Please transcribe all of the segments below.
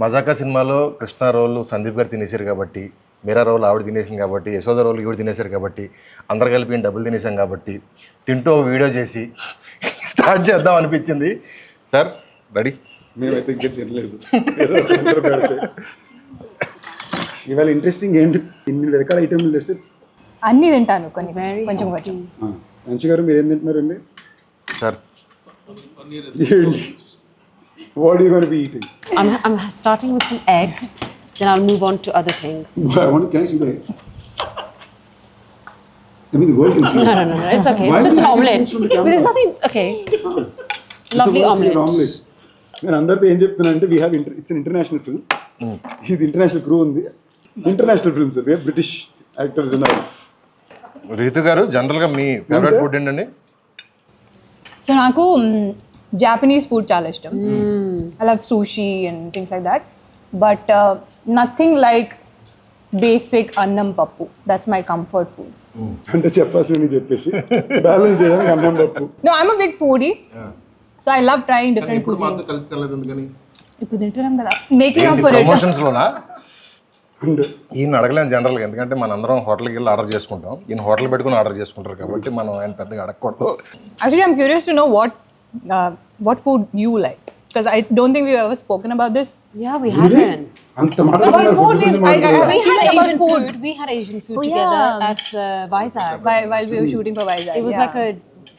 మజాకా సినిమాలో కృష్ణ రోల్ సందీప్ గారు తినేశారు కాబట్టి, మీరా రోల్ ఆవిడ తినేసింది కాబట్టి, యశోద రోల్ ఈవిడ తినేశారు కాబట్టి, అందరు కలిపి డబ్బులు తినేసాం కాబట్టి, తింటూ ఒక వీడియో చేసి స్టార్ట్ చేద్దాం అనిపించింది. Sir ready? మేమైతే ఇంకా తినలేదు. ఇవాళ ఇంట్రెస్టింగ్ ఏంటి, ఇన్ని రకాల ఐటమ్లు తెస్తే అన్నీ తింటాను, కొన్ని కొంచెం కొంచెం. మంచి గారు మీరు ఏం తింటున్నారండి? Sir What are you going to be eating? I'm starting with some egg, then I'll move on to other things. Can I see the egg? I mean, the world can see it. No, it's okay. Why It's just do an you omelette. face from the camera? But there's nothing. Okay. Lovely omelette. నేను అందరితో ఏం చెప్తున్నానంటే we have it's an international film. ఇది international crew ఉంది. International film sir, British actors ఉన్నారు. రీతు గారు, జనరల్గా మీ favourite food ఏంటండి? సో నాకు జాపనీస్ ఫుడ్ చాలా ఇష్టం. I love sushi and things like that, but nothing like basic annam pappu. That's my comfort food. అంటే చెప్పాల్సింది చెప్పేసి బ్యాలెన్స్ చేయడానికి అన్నం పప్పు. No, I'm a big foodie, so I love trying different cuisines. ఇప్పుడు తింటున్నాం కదా, మేకింగ్ అప్ ఫర్ ఇట్. ప్రమోషన్స్లోనా ఈయన అడగలేము జనరల్గా, ఎందుకంటే మనందరం హోటల్కి వెళ్ళి ఆర్డర్ చేసుకుంటాం. ఈయన హోటల్ పెట్టుకుని ఆర్డర్ చేసుకుంటారు కాబట్టి మనం ఆయన పెద్దగా అడగకూడదు. Actually, I'm curious to know what food you like, because I don't think we've ever spoken about this. Yeah, we haven't. అంత మాట్లాడుతున్నారు About food, food గురించి we మాట్లాడుతున్నారు. We had About Asian food. food. We had Asian food Oh, together yeah. at Vizag. While we were shooting for Vizag. It was yeah. like a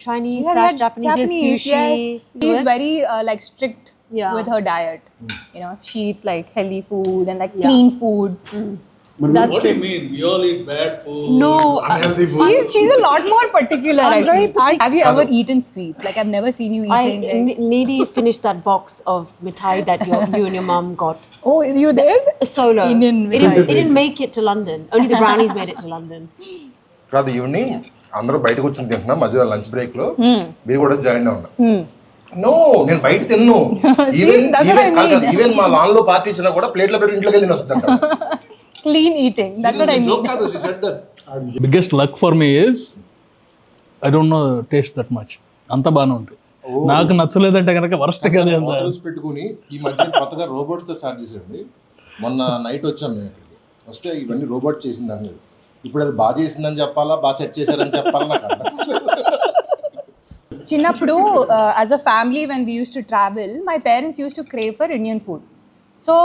Chinese Yeah, we slash had Japanese. We had sushi. Yes. She's very like strict Yeah. with her diet. You know, she eats like healthy food and like Yeah. clean food. What do you mean? We all eat bad food. No, Unhealthy food. She's a lot more particular. I'm Actually. very Have you ever eaten sweets? Like I've never seen you eating. like- nearly finished that box of mithai that you and your mum got. Oh, you did? Solo. Indian It didn't make it to London. Only the brownies made it to London. కాదు, evening అందరూ బయట కూర్చొని తింటున్నాం, మధ్యలో lunch బ్రేక్లో మీరు కూడా join అవ్వండి. No, నేను బయట తిన్ను. ఈవెన్ మా లాన్ లో పార్టీ ఇచ్చినా కూడా ప్లేట్లో పెట్టి ఇంట్లోకి వెళ్ళి వస్తుందంట. Clean eating. That's what I mean. Biggest luck for me is I don't know taste that much. అంత బాగానే ఉంటుంది. నాకు నచ్చలేదంటే కనుక వరస్ట్ కదా. హోటల్స్ పెట్టుకుని ఈ మధ్య కొత్తగా రోబోట్స్ తో స్టార్ట్ చేసాడు. మొన్న నైట్ వచ్చాం మేము ఇక్కడికి, వస్తే ఇవన్నీ రోబోట్ చేసిందని. ఇప్పుడు అది బాగా చేసిందని చెప్పాలా, బాగా సెట్ చేశారని చెప్పాలా నాకు అర్థం. చిన్నప్పుడు as a family when we used to travel, my parents used to crave for Indian food. So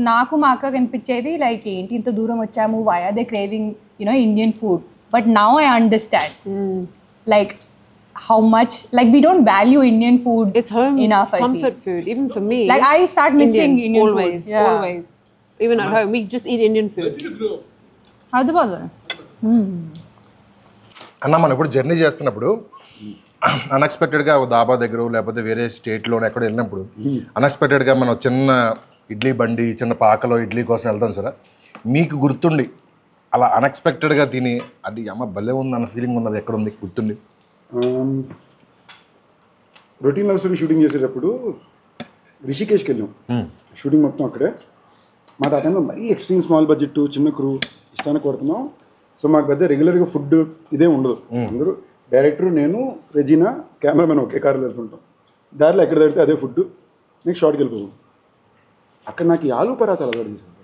నాకు మా అక్క కనిపించేది లైక్ ఏంటి ఇంత దూరం వచ్చాము, why are they craving, you know, Indian food. But now I understand like how much like we don't value Indian food. It's home enough, I comfort feel. food. Even for me, Like I start missing Indian always, food. Yeah. always. Even at home, we just eat Indian food. Hyderabad. అన్న, మనం ఇప్పుడు journey చేస్తున్నప్పుడు అన్ఎక్స్పెక్టెడ్గా ఒక దాబా దగ్గర లేకపోతే వేరే స్టేట్లో ఎక్కడ వెళ్ళినప్పుడు అన్ఎక్స్పెక్టెడ్గా మనం చిన్న ఇడ్లీ బండి, చిన్న పాకలో ఇడ్లీ కోసం వెళ్తాం సార్. మీకు గుర్తుండి అలా అన్ఎక్స్పెక్టెడ్గా తిని అది అమ్మ భలే ఉంది అన్న ఫీలింగ్ ఉన్నది ఎక్కడ ఉంది గుర్తుండి? రొటీన్ లవ్ స్టోరీ షూటింగ్ చేసేటప్పుడు రిషికేష్కి వెళ్ళాం. షూటింగ్ మొత్తం అక్కడే. మాకు ఆ టైంలో మరీ ఎక్స్ట్రీమ్ స్మాల్ బడ్జెట్, చిన్న క్రూ ఇష్టానికి కొడుతున్నాం. సో మాకు పెద్ద రెగ్యులర్గా ఫుడ్ ఇదే ఉండదు. అందరూ డైరెక్టర్, నేను, రెజీనా, కెమెరామెన్ ఒకే కార్లో వెళ్తుంటాం. దారిలో ఎక్కడ తడితే అదే ఫుడ్. నెక్స్ట్ షార్ట్కి వెళ్ళిపోతాం. అక్కడ నాకు ఈ ఆలూ పరాతాలు అలవాటు చేశారు.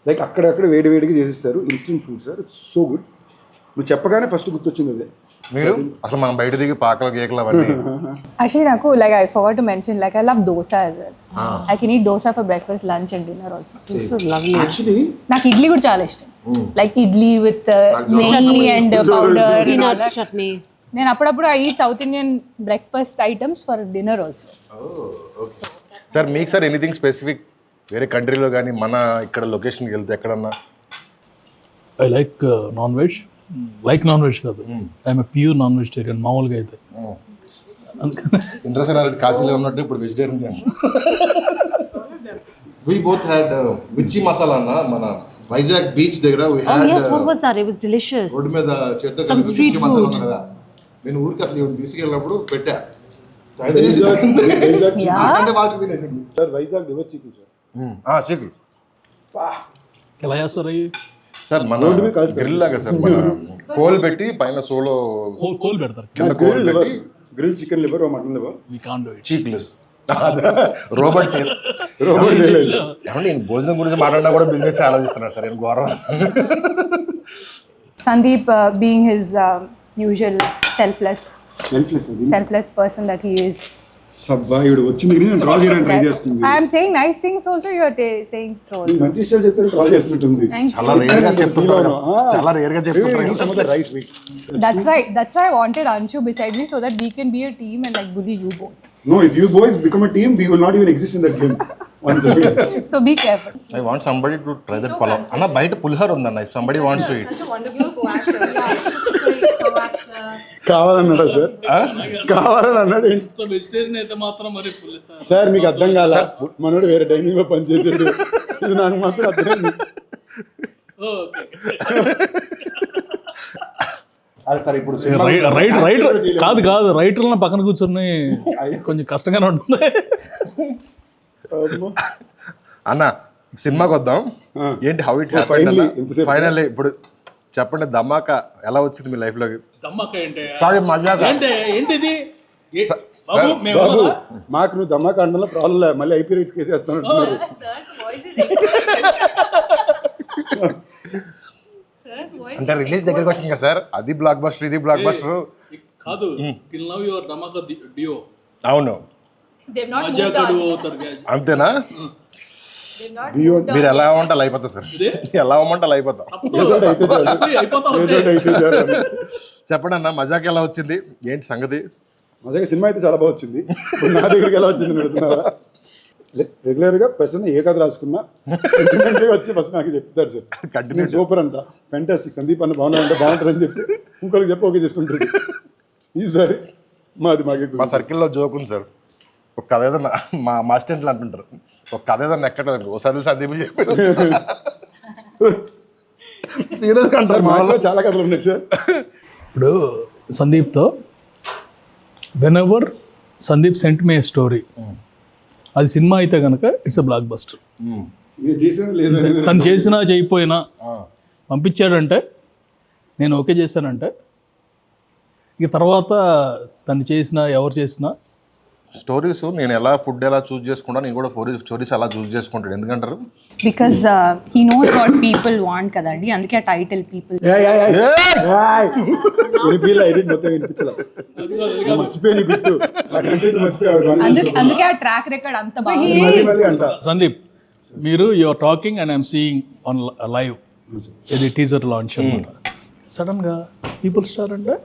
లైక్ అక్కడక్కడ వేడిగా చేసిస్తారు. Instant food sir, it's so good. నువ్వు చెప్పగానే ఫస్ట్ గుర్తొచ్చింది అదే. మీరు అసలు మనం బయట దిగి పాకలు కేకలు అవన్నీ. Actually, Naku, like I forgot to mention, like I love dosa as well. I can eat dosa for breakfast, lunch and dinner also. This is lovely. Actually నాకు ఇడ్లీ కూడా చాలా ఇష్టం. లైక్ ఇడ్లీ విత్ నెయ్యి అండ్ పౌడర్. Peanut chutney. నేను అప్పుడప్పుడు I eat south Indian breakfast items for dinner also. Sir మీకు sir anything specific వేరే కంట్రీలో కానీ మన ఇక్కడ లొకేషన్కి వెళ్తే ఎక్కడన్నా? I like non veg. Like non veg కాదు, ఐఎమ్ ప్యూర్ నాన్ వెజిటేరియన్ మామూలుగా అయితే. అందుకని ఇంద్రసేనారెడ్డి కాశీలో ఉన్నట్టు ఇప్పుడు వెజిటేరియన్. We both had మిర్చి మసాలా అన్న మన వైజాగ్ బీచ్ దగ్గర. Oh yes, what was that? It was delicious. Road మీద చేత Some street food. కదా, నేను ఊరికి అసలు ఇవన్నీ తీసుకెళ్ళినప్పుడు పెట్టా. అంటే వాళ్ళకి తినేసింది sir Vizag river chicken sir. Chicken ఎలా చేస్తారు అవి? సార్ మన గ్రిల్ లాగా సార్, మన కోల్ పెట్టి పైన సోలో కోల్ పెడతారు. కింద కోల్ పెట్టి grill chicken liver, mutton liver. We can't do it. చీక్లెస్ రోబోట్ చేయలేదు. రోబోట్ చేయలేదు. ఏమండి నేను భోజనం గురించి మాట్లాడినా కూడా బిజినెస్ ఆలోచిస్తున్నాను సార్ నేను ఘోరం. Sandeep, being his usual selfless అది selfless person that he is. సబ్బా ఇవిడు వచ్చింది కానీ నేను డ్రా చేయడానికి ట్రై చేస్తుంది. I am saying nice things also, you are saying troll. మంచి విషయాలు చెప్పారు డ్రా చేస్తుంటుంది. Thank you. చాలా రేర్ గా చెప్తుంటారు చాలా రేర్ గా చెప్తుంటారు. Rice week. That's why I wanted Anshu beside me so that we can be a team and like bully you both. No, if you boys become a team, we will not even exist in that game. Once again. So be careful. I want somebody to try that palav. అన్న బయట పులిహోర ఉందన్న if somebody wants to eat. కావాలన్నాడా sir? కావాలని అన్నాడు. Vegetarian అయితే మాత్రం మరి sir మీకు అర్థం కాల, మనోడు వేరే డైనింగ్ లో పనిచేసాడు, ఇది నాకు మాత్రం అర్థమైంది. అది సార్ ఇప్పుడు రైటర్ కాదు రైటర్లను పక్కన కూర్చొని కొంచెం కష్టంగానే ఉంటుంది. అన్న సినిమాకి వద్దాం. ఏంటి హౌ ఇట్ ఫైనల్లీ ఇప్పుడు చెప్పండి ధమాకా ఎలా వచ్చింది మీ లైఫ్ లోకి? దమ్మక్క ఏంటి సారీ మజాకా ఏంటిది బాబు మాకు నువ్వు దమ్మాక అండంలో ప్రాబ్లం లేదు, మళ్ళీ ఐపీ రైట్స్ కేసు వేస్తాను అంటున్నారు. అంటే రిలీజ్ దగ్గరికి వచ్చింది కదా సార్, అది బ్లాక్ బస్టర్ ఇది బ్లాక్ బస్టర్ కాదు. టిల్ నౌ యువర్ దమ్మక్క డియో. అవును అంతేనా? మీరు ఎలా అవ్వమంటే అయిపోతా సార్, ఎలా అవ్వమంటే అయిపోతా. చెప్పండి అన్న మజాక్ ఎలా వచ్చింది, ఏంటి సంగతి? మజాగా సినిమా అయితే చాలా బాగా వచ్చింది. ఇప్పుడు నా దగ్గరికి ఎలా వచ్చింది పెడుతున్నారా? రెగ్యులర్గా పర్సన్ ఏ కథ రాసుకున్నా వచ్చి ఫస్ట్ నాకు చెప్తారు సార్, కంటిన్యూ సూపర్ అంట, ఫ్యాంటాస్టిక్, సందీప్ అన్న బాగున్నా అంటే బాగుంటుందని చెప్పి ఇంకొకరికి చెప్పి ఓకే చేసుకుంటారు. ఈసారి మా సర్కిల్లో జోక్ ఉంది సార్, ఒక కథ ఏదన్నా మా అసిస్టెంట్లు అంటుంటారు, ఒక కథ ఏదన్నా ఎక్కట్లేదు ఒకసారి సందీప్ చెప్పి సీరియస్గా అంటారు. మాలో చాలా కథలు ఉన్నాయి సార్. ఇప్పుడు సందీప్తో whenever Sandeep sent me story, అది సినిమా అయితే కనుక ఇట్స్ అ బ్లాక్ బస్టర్. తను చేసినా చేయకపోయినా పంపించాడంటే నేను ఓకే చేశానంటే ఇక తర్వాత తను చేసినా ఎవరు చేసినా స్టోరీస్ నేను ఎలా ఫుడ్ ఎలా చూస్ చేసుకుంటా, నేను కూడా స్టోరీస్ అలా చూస్ చేసుకుంటాడు. ఎందుకంటారు? Because he knows what people want కదండి, అందుకే ఆ టైటిల్ పీపుల్. అందుకే ఆ ట్రాక్ రికార్డ్ అంత బాగుంది. సందీప్ మీరు you're talking and I'm seeing on live ఇది టీజర్ లాంచ్ అనమాట. సడన్గా పీపుల్ స్టార్ అంటే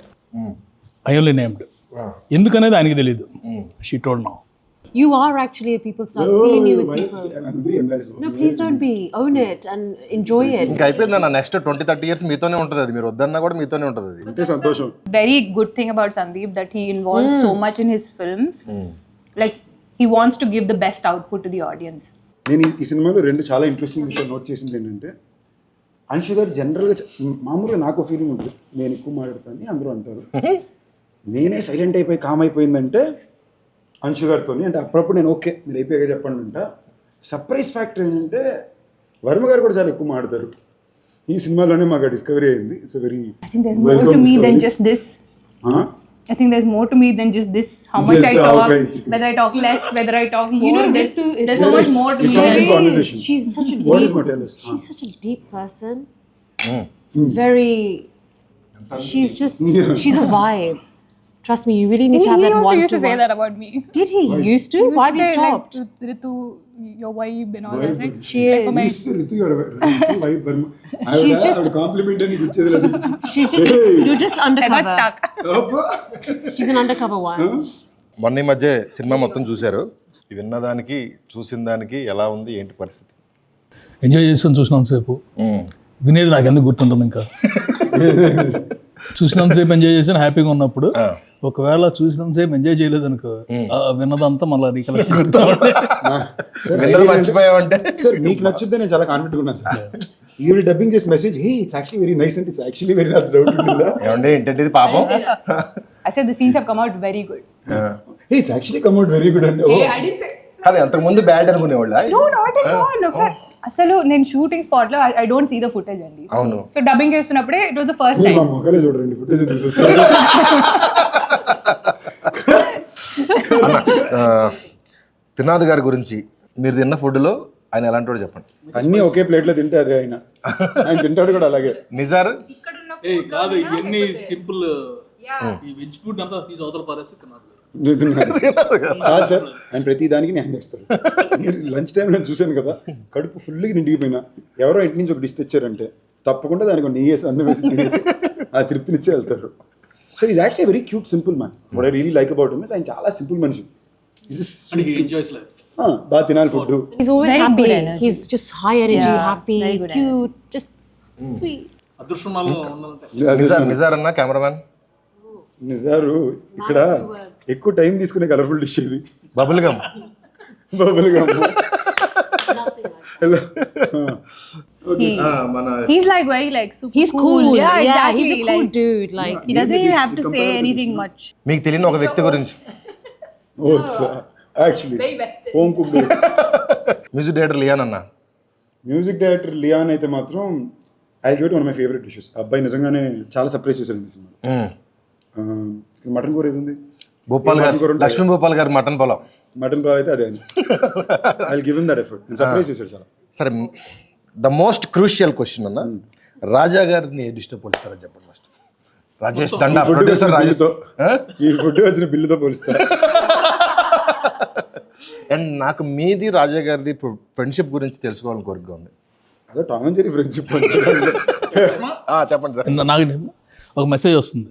ఐ ఓన్లీ నేమ్డ్, ఎందుకనేది ఆయనకి తెలియదు. She told now. You are actually a people star. Seeing you with people. No, please don't be. Own it and enjoy it. ఇంకా అయిపోయింది అన్న, నెక్స్ట్ 20-30 years మీతోనే ఉంటుంది అది, మీరు వద్దన్నా కూడా మీతోనే ఉంటుంది అది. అంటే సంతోషం. Very good thing about Sandeep that he involves so much in his films. Like he wants to give the best output to the audience. నేను ఈ సినిమాలో రెండు చాలా ఇంట్రెస్టింగ్ విషయాలు నోట్ చేసింది ఏంటంటే, అంశు గారు జనరల్గా మామూలుగా నాకు ఫీలింగ్ ఉంటుంది, నేను ఎక్కువ మాట్లాడతాను అందరూ అంటారు, నేనే సైలెంట్ అయిపోయి కామ్ అయిపోయిందంటే అంశు గారితో, అంటే అప్పుడప్పుడు నేను ఓకే మీరు అయిపోయాక చెప్పండి అంట. సర్ప్రైజ్ ఫ్యాక్టర్ ఏంటంటే వర్మ గారు కూడా చాలా ఎక్కువ మాట్లాడతారు. ఈ సినిమాలోనే మాకు డిస్కవరీ అయింది. It's very I think there's more to me than just this. I think there's more to me than just this. How much Just I talk, okay. whether I talk less, whether I talk more. You know, There's so much more to me. conversation. She's such a What is deep. going to tell us? She's such a deep person. Very. She's a vibe. Trust me, you really need to have He that also one used to to say one. that about me. Did he? Used to? Why have you Say, like, stopped? Ritu, your wife and all that, right? She Like is. for my She's just- compliment అని ఇచ్చేది లేదు. She's just. You're just I got undercover. stuck. She's an undercover one. మొన్న ఈ మధ్య cinema మొత్తం చూశారు, విన్నదానికి చూసిన దానికి ఎలా ఉంది ఏంటి పరిస్థితి? ఎంజాయ్ చేస్తాను చూసినంతసేపు, వినేది నాకు ఎందుకు గుర్తుంటుంది ఇంకా. చూసినంతసేపు ఎంజాయ్ చేసాను హ్యాపీగా ఉన్నప్పుడు. ఒకవేళ చూసినంతసేపు ఎంజాయ్ చేయలేదు అనుకో, విన్నదంతా మళ్ళీ రీకలెక్ట్ మర్చిపోయామంటే. సార్ మీకు నచ్చుద్దే నేను చాలా కాన్ఫిడెంట్ ఉన్నాను సార్. ఈవిడ డబ్బింగ్ చేసి message, hey it's actually very nice అంటే it's actually very not doubt ఉంటుందా? ఏమంటే ఏంటంటే ఇది పాపం. I said the scenes have come out very good. Hey it's actually come out very good అంటే I didn't say. అది అంతకు ముందు బ్యాడ్ అనుకునేవాళ్ళ? No, not at all. ఒకసారి అసలు నేను షూటింగ్ స్పాట్ లో I don't see the footage అండి. అవును. సో డబ్బింగ్ చేస్తున్నప్పుడే ఇట్ వాస్ ద ఫస్ట్ మా టైం. మొక్కలే చూడండి ఫుటేజ్ చూస్తారు. త్రినాథ్ గారి గురించి మీరు తిన్న ఫుడ్లో ఆయన ఎలాంటి వాడు చెప్పండి. అన్నీ ఒకే ప్లేట్లో తింటే అదే ఆయన తింటాడు కూడా అలాగే. నిజార్ ఏ కాదు ఇవన్నీ సింపుల్ ఈ వెజ్ ఫుడ్ అంతా తీసి అవతల పారేస్తే తిన్నారు. కాదు సార్, ఆయన ప్రతి దానికి న్యాయం చేస్తారు. లంచ్ టైం నేను చూశాను కదా, కడుపు ఫుల్గా నిండిపోయినా ఎవరో ఇంటి నుంచి ఒక డిష్ తెచ్చారంటే తప్పకుండా దానికి ఒక నెయ్యి వేసి అన్నం వేసి తినేసి ఆ తృప్తినిచ్చే వెళ్తారు. So is actually very cute simple man. What I really like about him is ఆయన చాలా సింపుల్ మనిషి. And he enjoys life. బాగా తినాలి food. He's always Very happy. good energy. He's just high energy, Yeah, happy, very good cute, just sweet. అదృష్టం వల్ల ఉండాలంటే నిజార్ అన్న cameraman. నిజారు ఇక్కడ ఎక్కువ టైం తీసుకునే కలర్ఫుల్ డిష్ ఇది. Bubble gum. Bubble gum. మన He's like very like super He's cool. Yeah, exactly. he's a cool like, dude. Like he doesn't even have to say anything much. మీకు తెలియని ఒక వ్యక్తి గురించి. Oats actually home cooked oats. Music director Leon అన్న. Music director Leon అయితే మాత్రం I give it one my favourite dishes. అబ్బాయి నిజంగానే చాలా సర్ప్రైజ్ చేశారు ఈ సినిమా. మటన్ కూర ఏది ఉంది, భూపాల్ గారు, లక్ష్మీ భూపాల్ గారు మటన్ పొలం. మటన్ బాగా అయితే అదే. I give him that effort. Surprise చేశారు చాలా. సరే, ద మోస్ట్ క్రూషియల్ క్వశ్చన్ అన్న, రాజా గారిని ఏ డిస్టర్బ్ పోలిస్తారని చెప్పండి ఫస్ట్. రాజేష్ దండా ప్రొడ్యూసర్ రాజేష్. ఈ ఫుడ్ వచ్చిన బిల్లుతో పోలిస్తారు. అండ్ నాకు మీది రాజా గారిది ఫ్రెండ్షిప్ గురించి తెలుసుకోవాలని కోరిక ఉంది. అదే టామ్ అండ్ జెర్రీ ఫ్రెండ్షిప్. చెప్పండి సార్. నాకు ఒక మెసేజ్ వస్తుంది,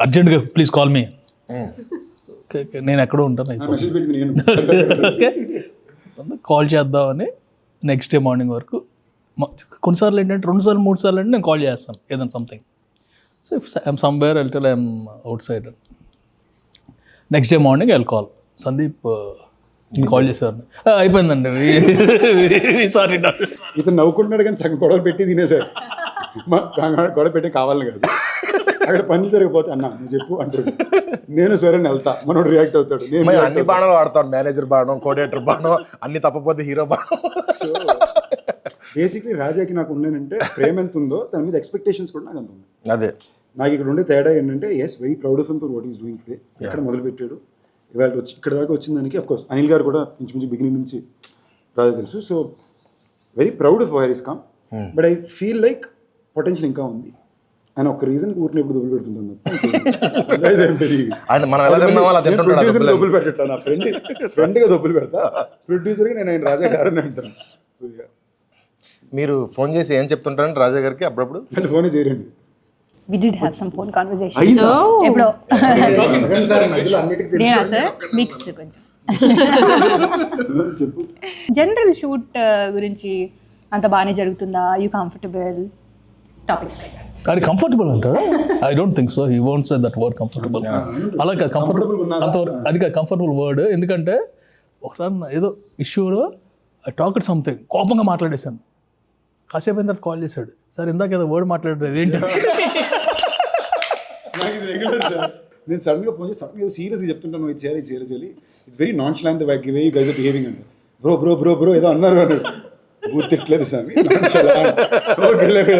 అర్జెంట్గా ప్లీజ్ కాల్ మీ. నేను ఎక్కడో ఉంటాను, మెసేజ్ పెట్టి నేను కాల్ చేద్దామని నెక్స్ట్ డే మార్నింగ్ వరకు. కొన్నిసార్లు ఏంటంటే 2 సార్లు 3 సార్లు అంటే నేను కాల్ చేస్తాను ఏదైనా something. So if I'm somewhere I'll tell I'm out side. Next day morning I'll call Sandeep call చేశారు, అయిపోయిందండి సారీ. ఇతను నవ్వుకుంటున్నాడు కానీ సగం గొడవలు పెట్టి తినేసారు. గొడవ పెట్టి కావాలని కాదు, అక్కడ పని జరిగిపోతే అన్న నువ్వు చెప్పు అంటాడు. నేను సరే వెళ్తా, మనోడు రియాక్ట్ అవుతాడు. నేను అన్ని బాణాలు వాడతాను, మేనేజర్ బాణం, కోఆర్డినేటర్ బాణం, అన్ని తప్పపోతే హీరో బాణం. సో బేసిక్లీ రాజాకి నాకు ఉన్నానంటే ప్రేమ ఎంత ఉందో దాని మీద ఎక్స్పెక్టేషన్స్ కూడా నాకు అంత ఉంది. అదే నాకు ఇక్కడ ఉండే తేడా ఏంటంటే is very proud of him for what is doing today. ఎక్కడ మొదలుపెట్టాడు ఇవాళ వచ్చి ఇక్కడ దాకా వచ్చిన దానికి అఫ్కోర్స్ అనిల్ గారు కూడా ఇంచుమించు బిగినింగ్ నుంచి రాజా తెలుసు. So very proud of wire is come. But I feel like potential ఇంకా ఉంది. ఆయన ఒక రీజన్ ఊరిని ఎప్పుడు డబ్బులు పెడుతుంటాను. డబ్బులు పెట్టా నా ఫ్రెండ్గా డబ్బులు పెడతా, ప్రొడ్యూసర్గా నేను ఆయన రాజా గారని అంటాను. మీరు ఫోన్ చేసి ఏం చెప్తుంటారండి రాజా గారికి అప్పుడప్పుడు? అంటే ఫోనే చేయరండి. We did have some phone conversation. అయ్యిందా? ఎప్పుడో అన్నిటికీ నేనా సార్ మిక్స్ కొంచెం. చెప్పు. జనరల్ షూట్ గురించి అంత బాగానే జరుగుతుందా? You comfortable topics? కానీ కంఫర్టబుల్ అంటారా? I don't think so. He won't say that word comfortable. అలాగే కంఫర్టబుల్ అంతవరకు అది కాదు కంఫర్టబుల్ వర్డ్. ఎందుకంటే ఒకసారి ఏదో ఇష్యూలో ఐ టాక్ సంథింగ్ కోపంగా మాట్లాడేశాను. కాసేపు అయిన తర్వాత కాల్ చేశాడు, సార్ ఇందాక ఏదో వర్డ్ మాట్లాడలేదు ఏంటి? నేను సడన్గా ఫోన్ చేసి సడన్గా సీరియస్గా చెప్తుంటాను, ఇది చేయాలి చేయాలి. It's very nonchalant way you guys are behaving అంటే బ్రో బ్రో బ్రో బ్రో ఏదో అన్నారు అన్నాడు. గుర్తిట్లేదు సార్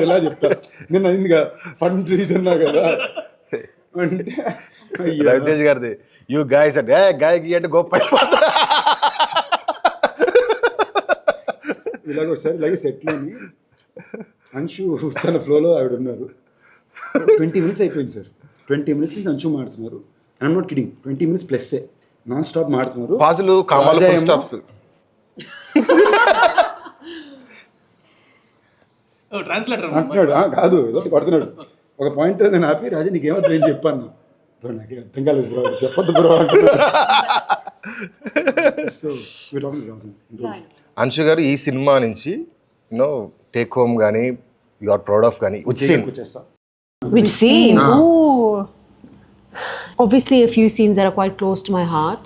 ఎలా చెప్తా నేను అయిందిగా ఫండ్ ఇదన్నా కదా అంటే రవితేజ్ గారిది యూ గాయస్ అంటే గాయకి అంటే గొప్ప. ఇలాగ ఒకసారి ఇలాగే సెట్లోని అంశు తన ఫ్లోలో ఆవిడ ఉన్నారు. 20 minutes అయిపోయింది సార్. 20 minutes నుంచి అంశు మాడుతున్నారు. I'm not kidding, 20 minutes plus non stop మాడుతున్నారు. పాజులు కామాలు ఫుల్ స్టాప్స్. అంటున్నాడు కాదు ఏదో కొడుతున్నాడు. ఒక పాయింట్ నేను ఆపి రాజా నీకేమవుతుంది ఏం చెప్పాను. బ్రో నాకే అర్థం కాలేదు బ్రో, చెప్పొద్దు బ్రో అంటున్నాడు. సో అంశు గారు ఈ సినిమా నుంచి యూనో టేక్ హోమ్ కానీ యు ఆర్ ప్రౌడ్ ఆఫ్ కానీ వచ్చేస్తా. Which scene? Ooh. Obviously, a few scenes that are quite close to my heart,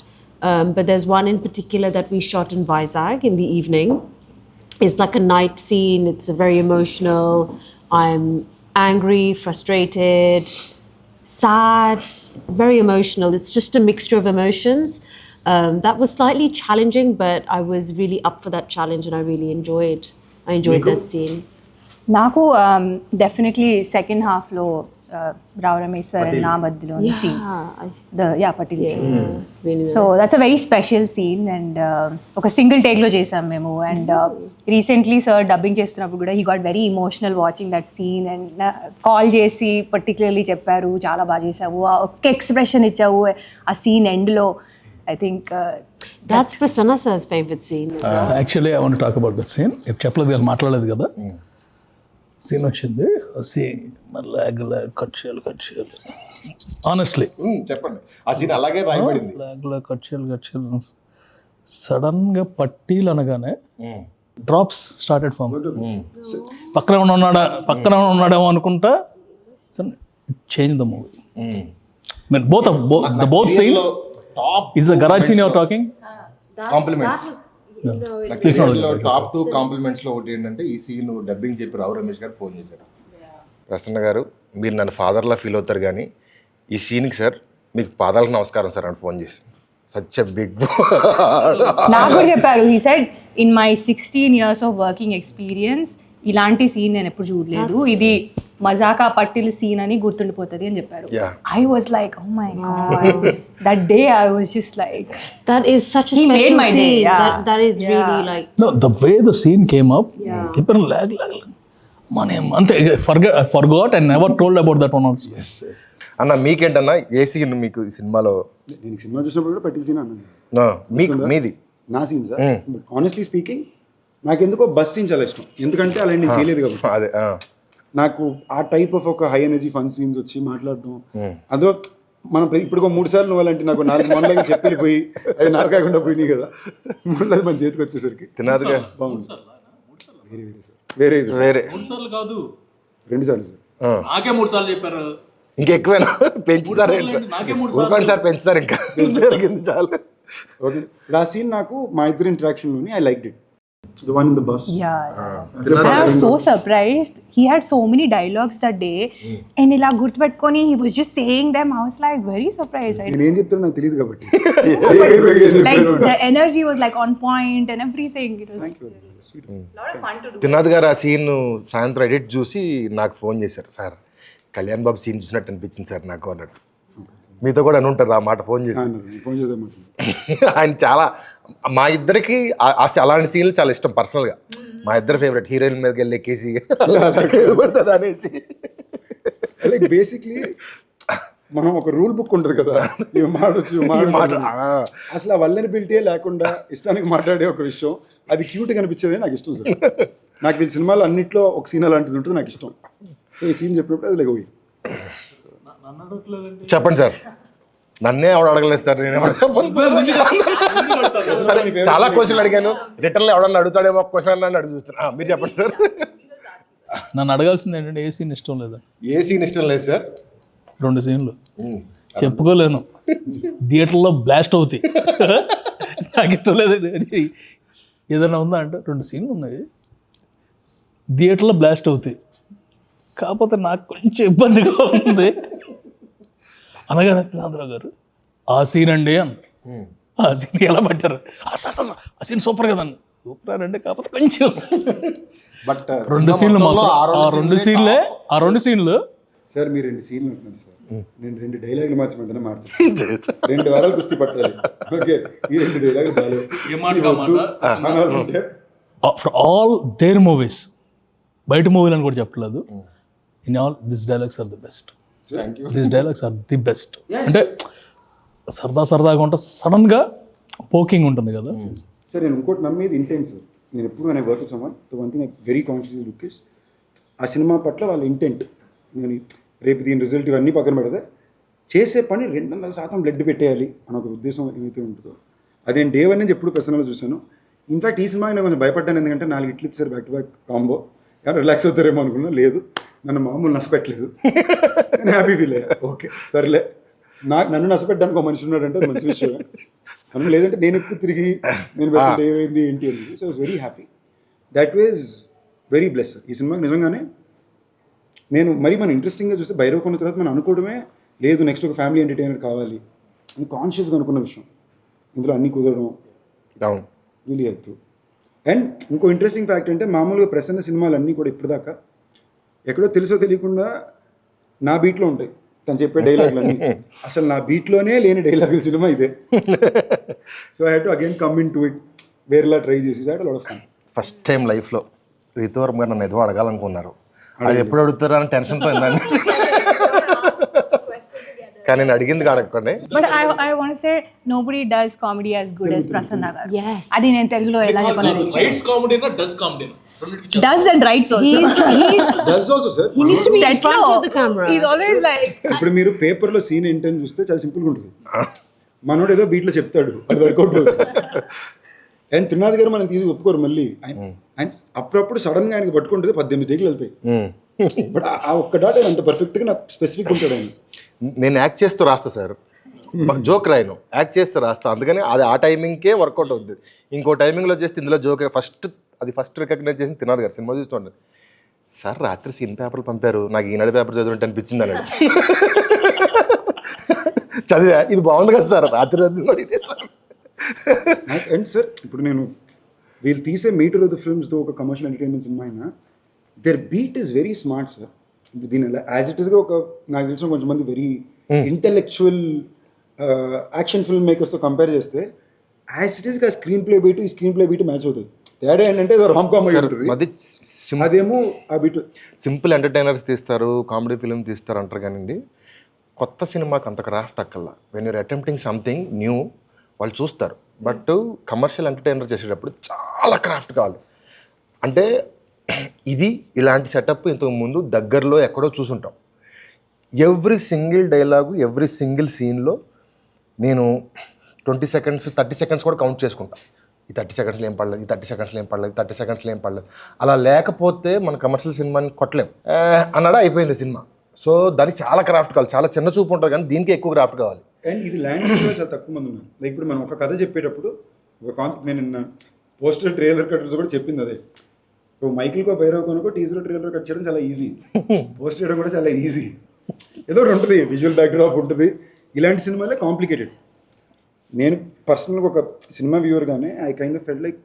but there's one in particular that we shot in Vizag in the evening. It's like a night scene. It's very emotional. I'm angry, frustrated, sad, very emotional. It's just a mixture of emotions. That was slightly challenging, but I was really up for that challenge, and I really enjoyed that scene. నాకు definitely second హాఫ్లో Rao Ramesh sir and na మధ్యలో scene. Patil scene. Really nice. So that's a very special scene and ఒక single take లో చేసాం మేము and recently sir dubbing చేస్తున్నప్పుడు కూడా he got very emotional watching that scene and call చేసి particularly చెప్పారు చాలా బాగా చేసావు ఒక్క ఎక్స్ప్రెషన్ ఇచ్చావు ఆ సీన్ ఎండ్లో. I think That's Prasanna sir's favorite scene. Actually I want talk about that scene. చెప్పలేదు కదా, మాట్లాడలేదు కదా. సీన్ వచ్చింది, సీన్ లాగ్ కట్ చేయాలి ఆనెస్ట్లీ చెప్పండి, ఆ సీన్ అలాగే రాయబడింది. లాగ్ కట్ చేయాలి సడన్గా పట్టీలు అనగానే డ్రాప్స్ స్టార్టెడ్ ఫామ్. పక్కన ఉన్నాడేమో అనుకుంటా change the movie. Mean both scenes. Is the garage scene you're talking? Compliments top 2 compliments లో ఒకటి ఏంటంటే ఈ సీన్ డబ్బింగ్ చెప్పి రావు రమేష్ గారు ఫోన్ చేశారు. ప్రసన్న గారు మీరు నన్ను ఫాదర్లా ఫీల్ అవుతారు కానీ ఈ సీన్కి సార్ మీకు పాదాలకు నమస్కారం సార్ అని ఫోన్ చేసి సచ్ ఎ బిగ్ నాకు కూడా చెప్పారు. He said in my 16 years of working experience ఇలాంటి సీన్ నేను ఎప్పుడు చూడలేదు, ఇది మజాకా పట్టిల్ సీన్ అని గుర్తుండిపోతుంది అని చెప్పారు. I was like oh my god, that day I was just like That is such a He made special my day, scene. yeah. That is really like. No, the way the scene came up, people lag. Ante forgot and never told about that one also. అన్న మీకేంటన్నా ఏ scene మీకు ఈ సినిమాలో? నేను cinema చూసినప్పుడు కూడా పట్టిల్ scene అన్నాను. మీకు మీది నా scene sir, but honestly speaking నాకు ఎందుకో బస్ సీన్ చాలా ఇష్టం. ఎందుకంటే అలా నేను చేయలేదు కాబట్టి. అదే నాకు ఆ టైప్ ఆఫ్ ఒక హై ఎనర్జీ ఫన్ సీన్స్ వచ్చి మాట్లాడడం, అందులో మనం ఇప్పుడు 3 సార్లు నువ్వాలంటే నాకు 4 మొన్నలాగా చెప్పిపోయి అది నారకాయకుండా పోయినాయి కదా, మళ్ళీ మన చేతికి వచ్చేసరికి తినాదుగా బాగుంది. వేరే వేరే 3 సార్లు కాదు, 2 సార్లు సార్. నాకే 3 సార్లు చెప్పారు. ఇంకెక్కువేనా పెంచుతారు నాకే 3 ఊరుకోండి సార్, పెంచుతారు ఇంకా జరిగింది చాలు. ఓకే, ఆ సీన్ నాకు మా ఇద్దరు ఇంటరాక్షన్లోని I like it. The one in the bus. and I was so surprised. He had so many dialogues that day and ila gurtupetkoni he was just saying them. I was like very surprised. నేను ఏం చెప్తానో నాకు తెలియదు కాబట్టి Like the energy was like on point and everything. It was lot of fun to do. తినాద్ గారు ఆ scene సాయంత్రం edit చూసి నాకు ఫోన్ చేశారు, సార్ కళ్యాణ్ బాబు సీన్ చూసినట్టు అనిపించింది సార్ నాకు అన్నాడు. మీతో కూడా అని ఉంటారు ఆ మాట ఫోన్ చేసి. ఫోన్ చేద్దాం. ఆయన చాలా మా ఇద్దరికి అలాంటి సీన్లు చాలా ఇష్టం పర్సనల్గా. మా ఇద్దరు ఫేవరెట్ హీరోయిన్ మీదకి వెళ్ళి ఎక్కేసి పడుతుంది అనేసి. లైక్ బేసిక్లీ మనం ఒక రూల్ బుక్ ఉంటుంది కదా, ఇవి మాట అసలు ఆ వల్లనబిలిటీ లేకుండా ఇష్టానికి మాట్లాడే ఒక విషయం, అది క్యూట్గా అనిపించేది నాకు ఇష్టం సార్. నాకు వీళ్ళ సినిమాలో అన్నింటిలో ఒక సీన్ అలాంటిది ఉంటుంది నాకు ఇష్టం. సో ఈ సీన్ చెప్పినప్పుడు అది లైక్ చెప్పండి సార్, నన్నే ఎవడు అడగలేదు సార్, నేను ఎవరు చెప్పను సరే చాలా క్వశ్చన్లు అడిగాను, రిటర్న్లో ఎవడన్నా అడుగుతాడేమో క్వశ్చన్ అని అడుగు చూస్తున్నా. మీరు చెప్పండి సార్. నన్ను అడగాల్సింది ఏంటంటే ఏ సీన్ ఇష్టం లేదా? ఏ సీన్ ఇష్టం లేదు సార్? 2 సీన్లు చెప్పుకోలేను, థియేటర్లో బ్లాస్ట్ అవుతాయి. నాకు ఇష్టం లేదు ఏదైనా ఉందా అంటే 2 సీన్లు ఉన్నాయి థియేటర్లో బ్లాస్ట్ అవుతాయి. కాకపోతే నాకు కొంచెం ఇబ్బందిగా ఉంది అనగానే తినాదరావు గారు ఆ సీన్ అండి అన్నారు. ఆ సీన్ ఎలా పట్టారు? సార్ సార్ ఆ సీన్ సూపర్ కదండి. సూపర్ అంటే కాకపోతే కొంచెం బట్ 2 సీన్లు మాత్రం ఆ 2 సీన్లు సార్ మీరు 2 సీన్లు ఉంటున్నారు సార్, నేను 2 డైలాగులు మార్చమంటే మార్చాను. 2 వారాలు కుస్తీ పట్టాలి. ఓకే, ఈ 2 డైలాగులు బాగాలేదు. ఫర్ ఆల్ దేర్ మూవీస్, బయట మూవీలు అని కూడా చెప్పలేదు. In all this dialogues are the best. This dialogues are the best. అంటే సరదాగా ఉంటే సడన్గా పోకింగ్ ఉంటుంది కదా సార్. నేను ఇంకోటి నమ్మేది ఇంటెంట్ సార్. నేను ఎప్పుడు నేను work someone the one thing I very conscious look is ఆ సినిమా పట్ల వాళ్ళ ఇంటెంట్. నేను రేపు దీని రిజల్ట్ ఇవన్నీ పక్కన పెడితే చేసే పని 200% బ్లడ్ పెట్టేయాలి అని ఒక ఉద్దేశం ఏమైతే ఉంటుందో అది నేను డే 1 నుంచి ఎప్పుడు పర్సనల్గా చూశాను. ఇన్ఫాక్ట్ ఈ సినిమాకి నేను కొంచెం భయపడ్డాను, ఎందుకంటే 4 ఇట్లు ఇచ్చారు బ్యాక్ టు బ్యాక్ కాంబో. కానీ రిలాక్స్ అవుతారేమో అనుకున్నా, లేదు నన్ను మామూలు నష్టపెట్టలేదు. నేను హ్యాపీ ఫీల్ అయ్యా. ఓకే సర్లే, నన్ను నష్టపెట్టడానికి ఒక మనిషి ఉన్నాడంటే అది మంచి విషయం. మనం లేదంటే నేను ఎక్కువ తిరిగి నేను పెట్టండి ఏమైంది ఏంటి అని. So I was very happy. That was very bless. ఈ సినిమాకి నిజంగానే నేను మనం ఇంట్రెస్టింగ్గా చూస్తే భైరవ్ కొన్న తర్వాత మనం అనుకోవడమే లేదు నెక్స్ట్ ఒక ఫ్యామిలీ ఎంటర్టైనర్ కావాలి అని కాన్షియస్గా అనుకున్న విషయం. ఇందులో అన్నీ కుదరడం రియలీ హెల్ప్. అండ్ ఇంకో ఇంట్రెస్టింగ్ ఫ్యాక్ట్ అంటే మామూలుగా ప్రసన్న సినిమాలు అన్నీ కూడా ఇప్పటిదాకా ఎక్కడో తెలుసో తెలియకుండా నా బీట్లో ఉంటాయి తను చెప్పే డైలాగులన్నీ. అసలు నా బీట్లోనే లేని డైలాగ్ సినిమా ఇదే. So I have to again come in to it, వేరేలా ట్రై చేసి that lot of fun. First time లైఫ్లో రీతువర్మ గారు నన్ను ఏదో అడగాలనుకున్నారు, అది ఎప్పుడు అడుగుతారా అని టెన్షన్తో ఉందండి. కానీ నేను అడిగింది అడగకండి. But I want to say nobody does comedy as good as Prasanna garu. Yes. అది నేను తెలుగులో ఎలా చెప్పాలి? Rights comedy does comedy Does and writes also. He's does also sir. he needs to be in Set front లో, of the camera. he's always like ఇప్పుడు మీరు పేపర్లో scene ఏంటని చూస్తే చాలా సింపుల్గా ఉంటుంది. మనోడు ఏదో బీట్లో చెప్తాడు, అది వర్కౌట్ అవుతుంది. అండ్ త్రినాథ్ గారు మనం తీసి ఒప్పుకోరు మళ్ళీ. ఆయన అప్పుడప్పుడు సడన్గా ఆయనకి పట్టుకుంటుంది 18 టేకులు వెళ్తాయి. బట్ ఆ ఒక్క డాట్ ఆయన అంత పర్ఫెక్ట్గా నాకు స్పెసిఫిక్ ఉంటాడు ఆయన. నేను యాక్ట్ చేస్తూ రాస్తా సార్, జోక్ రాయను, యాక్ట్ చేస్తూ రాస్తా. అందుకని అది ఆ టైమింగ్కే వర్కౌట్ అవుతుంది. ఇంకో టైమింగ్లో చేస్తే ఇందులో జోక్ ఫస్ట్ రికగ్నైజ్ చేసి తినాలి గారు సినిమా చూస్తుండే, సార్ రాత్రి సీన్ పేపర్లు పంపారు, నాకు ఈనాడు పేపర్ చదివినట్టు అనిపించింది అన్నాడు. చదివా, ఇది బాగుంది కదా సార్, రాత్రి ఇదే సార్. అండ్ సార్ ఇప్పుడు నేను వీళ్ళు తీసే మీటర్ ఆఫ్ ద ఫిల్మ్స్తో ఒక కమర్షియల్ ఎంటర్టైన్మెంట్ సినిమా అయినా their beat is very smart sir. దీని యాజ్ ఇట్ ఈస్గా ఒక నాకు తెలిసిన కొంచెంమంది వెరీ ఇంటెలెక్చువల్ యాక్షన్ ఫిల్మ్ మేకర్స్తో కంపేర్ చేస్తే యాజ్ ఇట్ ఈస్గా స్క్రీన్ ప్లే బీట్ ఈ స్క్రీన్ ప్లే బీట్ మ్యాచ్ అవుతుంది. తేడా ఏంటంటే రామ్ కామ్ అది అదేమో ఆ బీట్ సింపుల్ ఎంటర్టైనర్స్ తీస్తారు, కామెడీ ఫిల్మ్ తీస్తారు అంటారు కానివ్వండి, కొత్త సినిమాకి అంత క్రాఫ్ట్ అక్కల్లా. When you're attempting something new వాళ్ళు చూస్తారు. బట్ కమర్షియల్ ఎంటర్టైనర్ చేసేటప్పుడు చాలా క్రాఫ్ట్ కావాలి. అంటే ఇది ఇలాంటి సెటప్ ఇంతకు ముందు దగ్గరలో ఎక్కడో చూసుంటాం. Every single dialogue, every single సీన్లో నేను 20 seconds 30 seconds కూడా కౌంట్ చేసుకుంటా. ఈ 30 secondsలో ఏం పడలేదు, ఈ 30 secondsలో ఏం పడలేదు, 30 secondsలో ఏం పడలేదు. అలా లేకపోతే మన కమర్షియల్ సినిమాని కొట్టలేం అన్నాడా అయిపోయింది సినిమా. సో దానికి చాలా క్రాఫ్ట్ కావాలి, చాలా చిన్న చూపు ఉంటుంది కానీ దీనికి ఎక్కువ క్రాఫ్ట్ కావాలి. అండ్ ఇది లాంగ్వేజ్లో చాలా తక్కువ మంది ఉన్నారు. లైక్ ఇప్పుడు మనం ఒక కథ చెప్పేటప్పుడు ఒక కాన్సెప్ట్ నేను నిన్న పోస్టర్ ట్రైలర్ కట్ కూడా చెప్పింది అదే. మైకిల్కో భైరవ్కోనకో టీజర్ ట్రైలర్ కట్ చేయడం చాలా ఈజీ, పోస్ట్ చేయడం కూడా చాలా ఈజీ. ఏదో ఒకటి ఉంటుంది, విజువల్ బ్యాక్డ్రాప్ ఉంటుంది. ఇలాంటి సినిమాలే కాంప్లికేటెడ్. నేను పర్సనల్గా ఒక సినిమా వ్యూవర్గానే I kind of felt like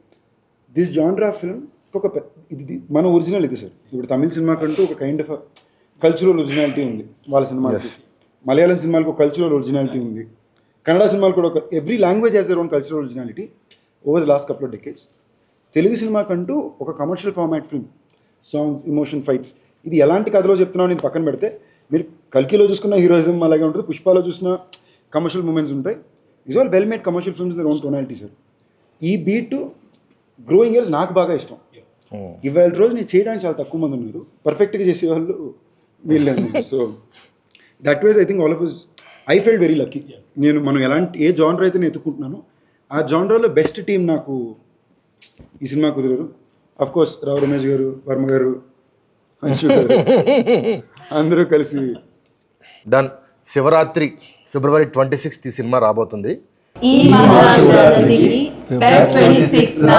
this genre film ఒక ఇది మన ఒరిజినల్ ఇది సార్. ఇప్పుడు తమిళ సినిమా కంటూ ఒక కైండ్ ఆఫ్ కల్చరల్ ఒరిజినాలిటీ ఉంది వాళ్ళ సినిమాలకి. మలయాళం సినిమాలకు ఒక కల్చరల్ ఒరిజినాలిటీ ఉంది. కన్నడ సినిమాలు కూడా ఒక every language has their own cultural originality over the last couple of decades. Telugu cinema కంటూ ఒక commercial format film, songs, emotion, fights. ఇది ఎలాంటి కథలో చెప్తున్నావు నేను పక్కన పెడితే మీరు కల్కిలో చూసుకున్న హీరోయిజం అలాగే ఉంటుంది, పుష్పాలో చూసిన కమర్షియల్ మూమెంట్స్ ఉంటాయి. Is all well made commercial films their own tonality sir. ఈ బీట్ గ్రోయింగ్ ఇయర్స్ నాకు బాగా ఇష్టం. ఇవాళ రోజు నేను చేయడానికి చాలా తక్కువ మంది ఉన్నారు, పర్ఫెక్ట్గా చేసేవాళ్ళు వీళ్ళే. So that ways I think all of us I felt very lucky. మనం ఎలాంటి ఏ జానర్ అయితే నేను ఎత్తుకుంటున్నానో ఆ జానర్లో బెస్ట్ టీం నాకు ఈ cinema కుదిరారు. Of course Rao Ramesh గారు, వర్మ గారు, అంశు గారు అందరూ కలిసి డన్. శివరాత్రి February 26th ఈ సినిమా రాబోతుంది. ఈ మహాశివరాత్రికి Feb 26న